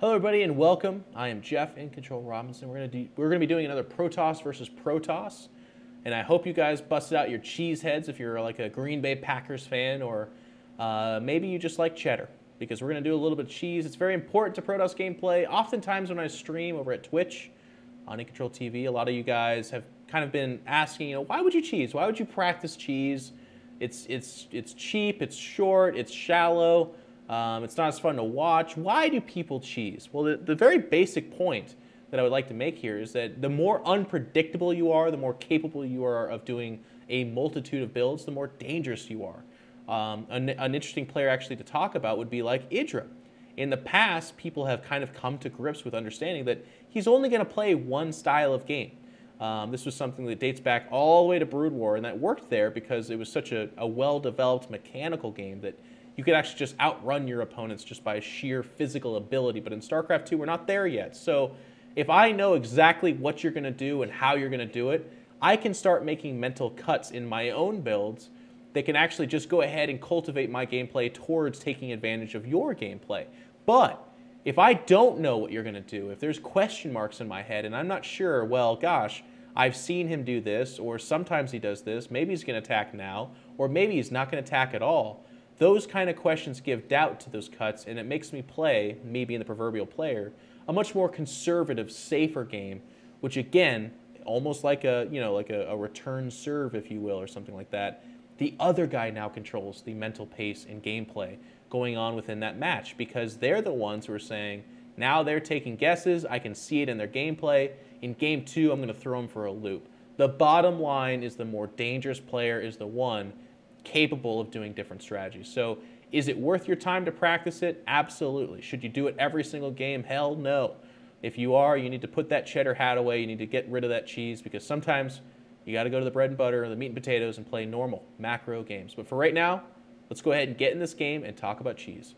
Hello, everybody, and welcome. I am Jeff in Control Robinson. We're gonna be doing another Protoss versus Protoss, and I hope you guys busted out your cheese heads if you're like a Green Bay Packers fan, or maybe you just like cheddar, because we're gonna do a little bit of cheese. It's very important to Protoss gameplay. Oftentimes when I stream over at Twitch on EG.iNcontroL TV, a lot of you guys have kind of been asking, why would you cheese? Why would you practice cheese? It's cheap, it's short, it's shallow. It's not as fun to watch. Why do people cheese? Well, the very basic point that I would like to make here is that the more unpredictable you are, the more capable you are of doing a multitude of builds, the more dangerous you are. An interesting player actually to talk about would be like Idra. In the past, people have kind of come to grips with understanding that he's only going to play one style of game. This was something that dates back all the way to Brood War, and that worked there because it was such a well-developed mechanical game that you could actually just outrun your opponents just by sheer physical ability. But in StarCraft 2, we're not there yet. So if I know exactly what you're going to do and how you're going to do it, I can start making mental cuts in my own builds that can actually just go ahead and cultivate my gameplay towards taking advantage of your gameplay. But if I don't know what you're going to do, if there's question marks in my head and I'm not sure, well, gosh, I've seen him do this, or sometimes he does this, maybe he's going to attack now, or maybe he's not going to attack at all. Those kind of questions give doubt to those cuts, and it makes me play, me being the proverbial player, a much more conservative, safer game, which again, almost like a return serve, if you will, or something like that. The other guy now controls the mental pace and gameplay going on within that match, because they're the ones who are saying, now they're taking guesses, I can see it in their gameplay. In game 2, I'm going to throw them for a loop. The bottom line is the more dangerous player is the one capable of doing different strategies. So is it worth your time to practice it? Absolutely. Should you do it every single game? Hell no. If you are, you need to put that cheddar hat away. You need to get rid of that cheese, because sometimes you got to go to the bread and butter, the meat and potatoes, and play normal macro games. But for right now, let's go ahead and get in this game and talk about cheese.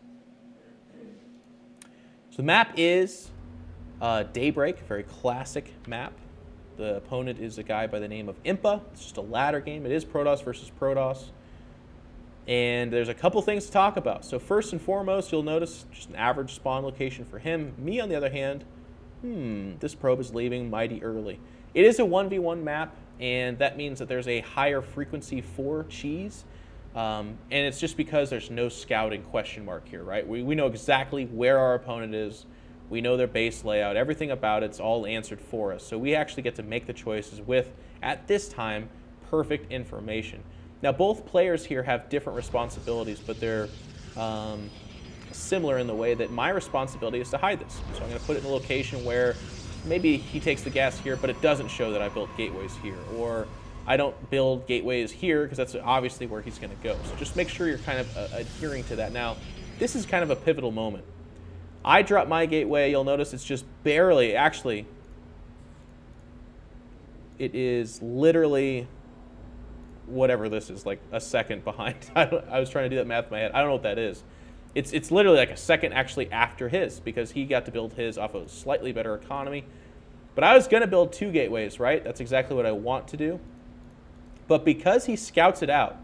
So the map is Daybreak, a very classic map. The opponent is a guy by the name of Impa. It's just a ladder game. It is Protoss versus Protoss. And there's a couple things to talk about. So first and foremost, you'll notice just an average spawn location for him. Me, on the other hand, this probe is leaving mighty early. It is a 1v1 map, and that means that there's a higher frequency for cheese. And it's just because there's no scouting question mark here, right? We know exactly where our opponent is. We know their base layout. Everything about it's all answered for us. So we actually get to make the choices with, at this time, perfect information. Now, both players here have different responsibilities, but they're similar in the way that my responsibility is to hide this. So I'm going to put it in a location where maybe he takes the gas here, but it doesn't show that I built gateways here. Or I don't build gateways here, because that's obviously where he's going to go. So just make sure you're kind of adhering to that. Now, this is kind of a pivotal moment. I drop my gateway. You'll notice it's just barely, actually, it is literally whatever this is, like a second behind. I was trying to do that math in my head. I don't know what that is. It's literally like a second actually after his, because he got to build his off a slightly better economy. But I was going to build 2 gateways, right? That's exactly what I want to do. But because he scouts it out,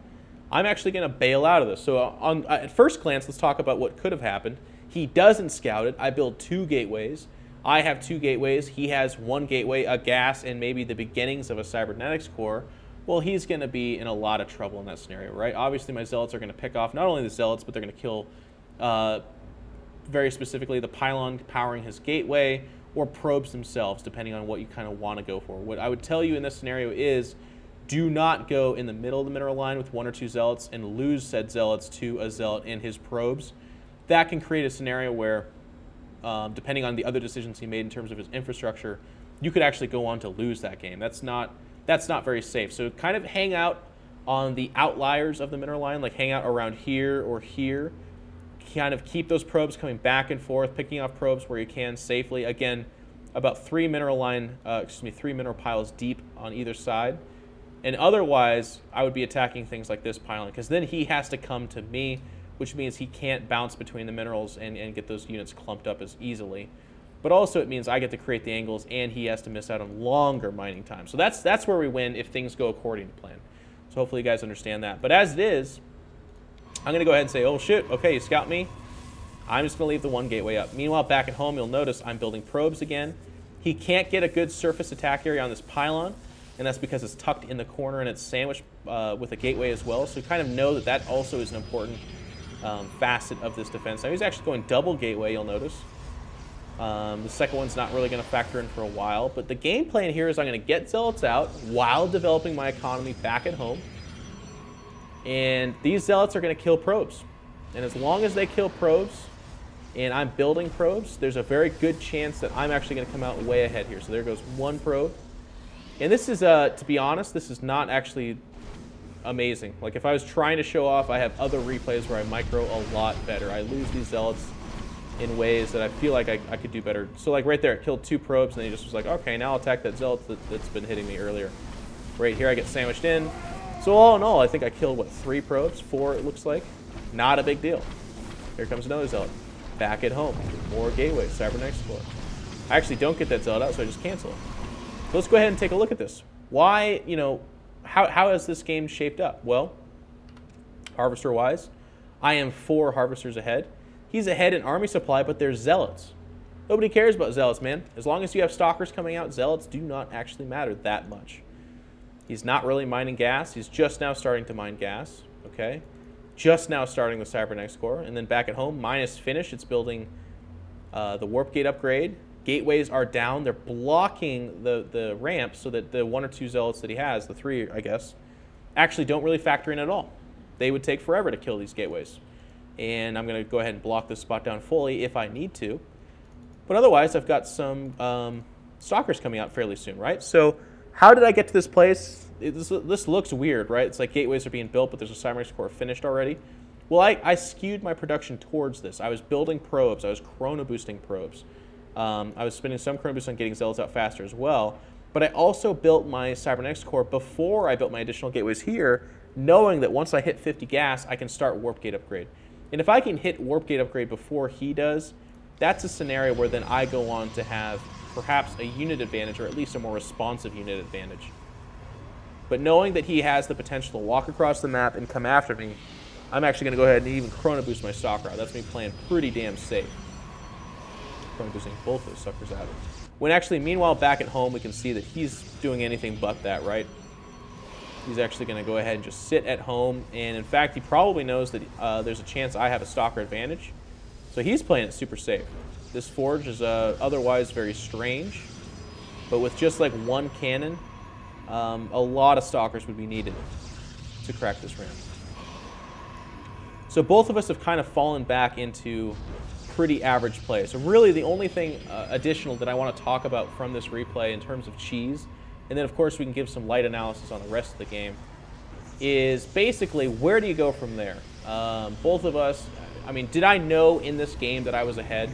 I'm actually going to bail out of this. So at first glance, let's talk about what could have happened. He doesn't scout it. I build 2 gateways. I have 2 gateways. He has 1 gateway, a gas, and maybe the beginnings of a cybernetics core. Well, he's going to be in a lot of trouble in that scenario, right? Obviously, my zealots are going to pick off not only the zealots, but they're going to kill, very specifically, the pylon powering his gateway, or probes themselves, depending on what you kind of want to go for. What I would tell you in this scenario is, do not go in the middle of the mineral line with 1 or 2 zealots and lose said zealots to a zealot and his probes. That can create a scenario where, depending on the other decisions he made in terms of his infrastructure, you could actually go on to lose that game. That's not very safe. So kind of hang out on the outliers of the mineral line, like hang out around here or here. Kind of keep those probes coming back and forth, picking off probes where you can safely. Again, about 3 mineral piles deep on either side. And otherwise, I would be attacking things like this pylon, because then he has to come to me, which means he can't bounce between the minerals and get those units clumped up as easily. But also it means I get to create the angles, and he has to miss out on longer mining time. So that's where we win if things go according to plan. So hopefully you guys understand that. But as it is, I'm going to go ahead and say, oh shit, okay, you scout me. I'm just going to leave the one gateway up. Meanwhile, back at home, you'll notice I'm building probes again. He can't get a good surface attack area on this pylon, and that's because it's tucked in the corner and it's sandwiched with a gateway as well. So you kind of know that that also is an important facet of this defense. Now he's actually going double gateway, you'll notice. The second one's not really going to factor in for a while, but the game plan here is I'm going to get zealots out while developing my economy back at home. And these zealots are going to kill probes. And as long as they kill probes, and I'm building probes, there's a very good chance that I'm actually going to come out way ahead here. So there goes one probe. And this is, to be honest, this is not actually amazing. Like, if I was trying to show off, I have other replays where I micro a lot better. I lose these zealots in ways that I feel like I could do better. So, like, right there, it killed 2 probes, and then he just was like, okay, now I'll attack that zealot that's been hitting me earlier. Right here, I get sandwiched in. So all in all, I think I killed, what, 3 probes? 4, it looks like. Not a big deal. Here comes another zealot. Back at home. More gateway. Cybernetics core. I actually don't get that zealot out, so I just cancel it. So let's go ahead and take a look at this. Why, you know, how has this game shaped up? Well, harvester-wise, I am 4 harvesters ahead. He's ahead in army supply, but there's zealots. Nobody cares about zealots, man. As long as you have stalkers coming out, zealots do not actually matter that much. He's not really mining gas. He's just now starting to mine gas, okay? Just now starting the Cybernetics core. And then back at home, mine is finished. It's building the warp gate upgrade. Gateways are down. They're blocking the ramp so that the 1 or 2 zealots that he has, the 3, I guess, actually don't really factor in at all. They would take forever to kill these gateways. And I'm going to go ahead and block this spot down fully if I need to. But otherwise, I've got some stalkers coming out fairly soon, right? So how did I get to this place? This looks weird, right? It's like gateways are being built, but there's a Cybernetics core finished already. Well, I skewed my production towards this. I was building probes. I was chrono boosting probes. I was spending some chrono boost on getting zealots out faster as well. But I also built my Cybernetics core before I built my additional gateways here, knowing that once I hit 50 gas, I can start warp gate upgrade. And if I can hit warp gate upgrade before he does, that's a scenario where then I go on to have perhaps a unit advantage, or at least a more responsive unit advantage. But knowing that he has the potential to walk across the map and come after me, I'm actually going to go ahead and even chrono boost my stalker out. That's me playing pretty damn safe. Chrono boosting both those suckers out. When actually, meanwhile, back at home, we can see that he's doing anything but that, right? He's actually going to go ahead and just sit at home. And in fact, he probably knows that there's a chance I have a stalker advantage. So he's playing it super safe. This forge is otherwise very strange. But with just like 1 cannon, a lot of stalkers would be needed to crack this ramp. So both of us have kind of fallen back into pretty average play. So really the only thing additional that I want to talk about from this replay in terms of cheese, and then of course we can give some light analysis on the rest of the game, is basically where do you go from there? Both of us, I mean, did I know in this game that I was ahead?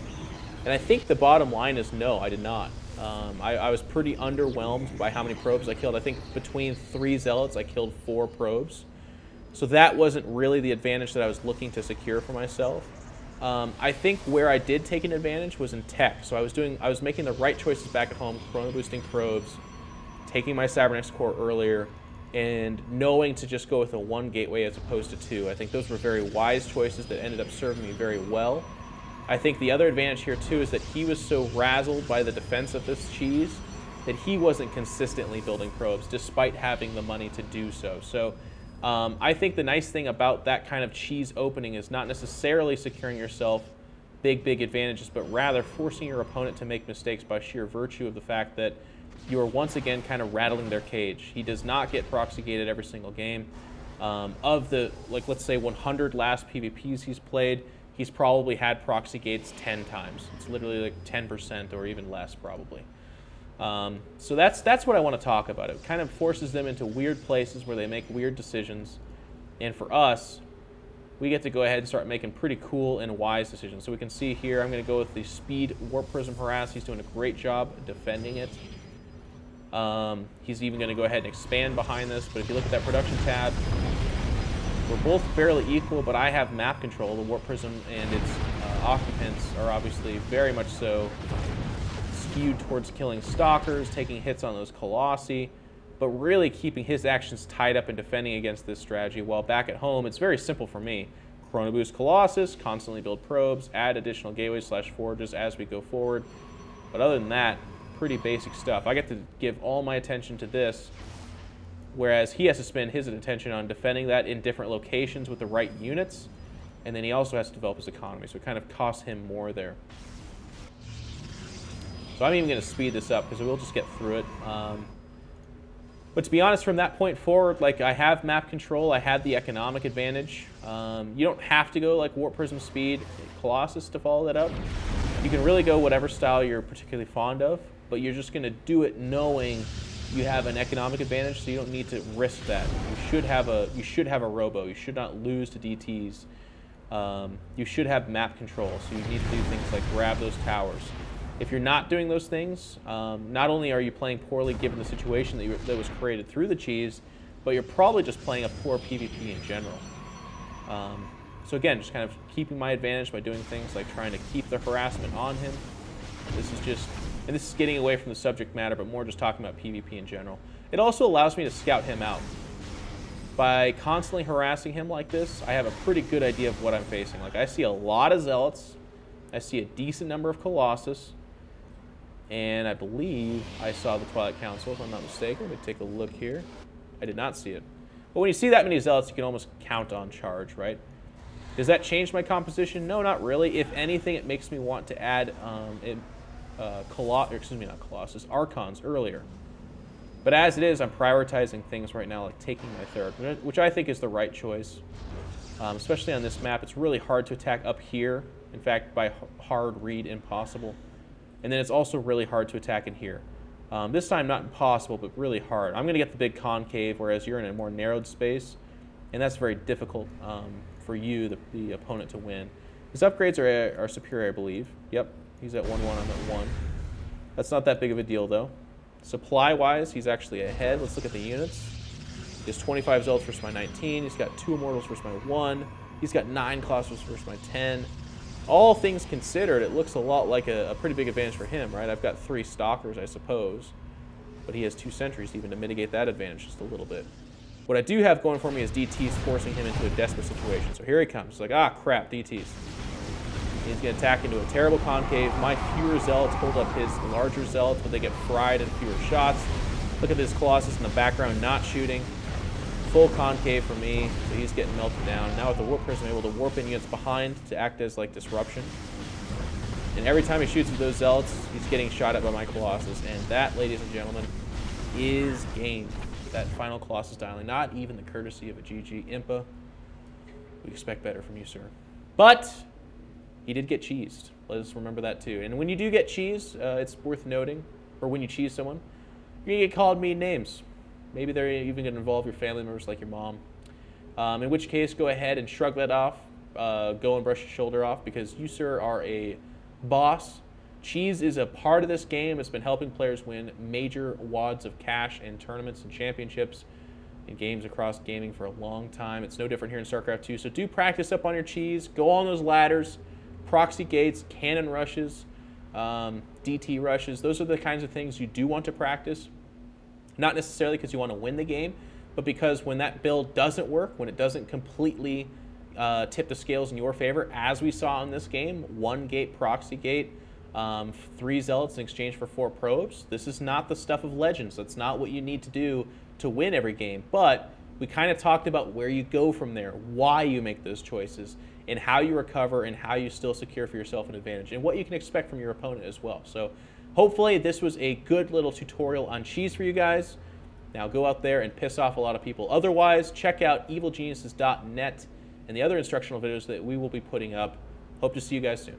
And I think the bottom line is no, I did not. I was pretty underwhelmed by how many probes I killed. I think between 3 zealots, I killed 4 probes. So that wasn't really the advantage that I was looking to secure for myself. I think where I did take an advantage was in tech. So I was making the right choices back at home, chrono boosting probes, taking my Cybernetics core earlier, and knowing to just go with a 1 gateway as opposed to 2. I think those were very wise choices that ended up serving me very well. I think the other advantage here too is that he was so razzled by the defense of this cheese that he wasn't consistently building probes despite having the money to do so. So I think the nice thing about that kind of cheese opening is not necessarily securing yourself big advantages, but rather forcing your opponent to make mistakes by sheer virtue of the fact that you are once again kind of rattling their cage. He does not get proxy gated every single game. Of the, like, let's say 100 last PvPs he's played, he's probably had proxy gates 10 times. It's literally like 10% or even less probably. So that's what I want to talk about. It kind of forces them into weird places where they make weird decisions. And for us, we get to go ahead and start making pretty cool and wise decisions. So we can see here, I'm going to go with the speed warp prism harass. He's doing a great job defending it. He's even going to go ahead and expand behind this. But if you look at that production tab, we're both fairly equal, but I have map control. The warp prism and its occupants are obviously very much so skewed towards killing stalkers, taking hits on those colossi, but really keeping his actions tied up in defending against this strategy. While back at home, it's very simple for me. Chrono Boost Colossus, constantly build probes, add additional gateways / forges as we go forward. But other than that, pretty basic stuff. I get to give all my attention to this, whereas he has to spend his attention on defending that in different locations with the right units, and then he also has to develop his economy, so it kind of costs him more there. So I'm even going to speed this up because we'll just get through it. But to be honest, from that point forward, like, I have map control, I had the economic advantage. You don't have to go like Warp Prism Speed Colossus to follow that up. You can really go whatever style you're particularly fond of, but you're just going to do it knowing you have an economic advantage, so you don't need to risk that. You should have a robo. You should not lose to DTs. You should have map control, so you need to do things like grab those towers. If you're not doing those things, not only are you playing poorly given the situation that was created through the cheese, but you're probably just playing a poor PvP in general. So again, just kind of keeping my advantage by doing things like trying to keep the harassment on him. This is just, and this is getting away from the subject matter, but more just talking about PvP in general. It also allows me to scout him out. By constantly harassing him like this, I have a pretty good idea of what I'm facing. Like, I see a lot of Zealots, I see a decent number of Colossus, and I believe I saw the Twilight Council, if I'm not mistaken. Let me take a look here. I did not see it. But when you see that many Zealots, you can almost count on charge, right? Does that change my composition? No, not really. If anything, it makes me want to add Archons earlier. But as it is, I'm prioritizing things right now, like taking my third, which I think is the right choice. Especially on this map, it's really hard to attack up here. In fact, by hard read, impossible. And then it's also really hard to attack in here. This time, not impossible, but really hard. I'm going to get the big concave, whereas you're in a more narrowed space. And that's very difficult for you, the opponent, to win. His upgrades are superior, I believe. Yep, he's at 1-1, I'm at 1. That's not that big of a deal, though. Supply-wise, he's actually ahead. Let's look at the units. He has 25 Zealots versus my 19. He's got 2 Immortals versus my 1. He's got 9 Colossus versus my 10. All things considered, it looks a lot like a pretty big advantage for him, right? I've got 3 Stalkers, I suppose. But he has 2 Sentries even to mitigate that advantage just a little bit. What I do have going for me is DTs forcing him into a desperate situation. So here he comes. It's like, ah, crap, DTs. He's going to attack into a terrible concave. My fewer Zealots hold up his larger Zealots, but they get fried in fewer shots. Look at this Colossus in the background not shooting. Full concave for me, so he's getting melted down. Now with the Warp Prism, I'm able to warp in units behind to act as like disruption. And every time he shoots with those Zealots, he's getting shot at by my Colossus. And that, ladies and gentlemen, is game. That final Colossus dialing. Not even the courtesy of a GG Impa. We expect better from you, sir. But he did get cheesed. Let us remember that too. And when you do get cheesed, it's worth noting, or when you cheese someone, you're going to get called mean names. Maybe they're even going to involve your family members like your mom. In which case, go ahead and shrug that off. Go and brush your shoulder off, because you, sir, are a boss. Cheese is a part of this game. It's been helping players win major wads of cash in tournaments and championships in games across gaming for a long time. It's no different here in StarCraft 2. So do practice up on your cheese. Go on those ladders, proxy gates, cannon rushes, DT rushes. Those are the kinds of things you do want to practice. Not necessarily because you want to win the game, but because when that build doesn't work, when it doesn't completely tip the scales in your favor, as we saw in this game, 1 gate, proxy gate, 3 Zealots in exchange for 4 probes. This is not the stuff of legends. That's not what you need to do to win every game. But we kind of talked about where you go from there, why you make those choices, and how you recover, and how you still secure for yourself an advantage, and what you can expect from your opponent as well. So hopefully this was a good little tutorial on cheese for you guys. Now go out there and piss off a lot of people. Otherwise, check out evilgeniuses.net and the other instructional videos that we will be putting up. Hope to see you guys soon.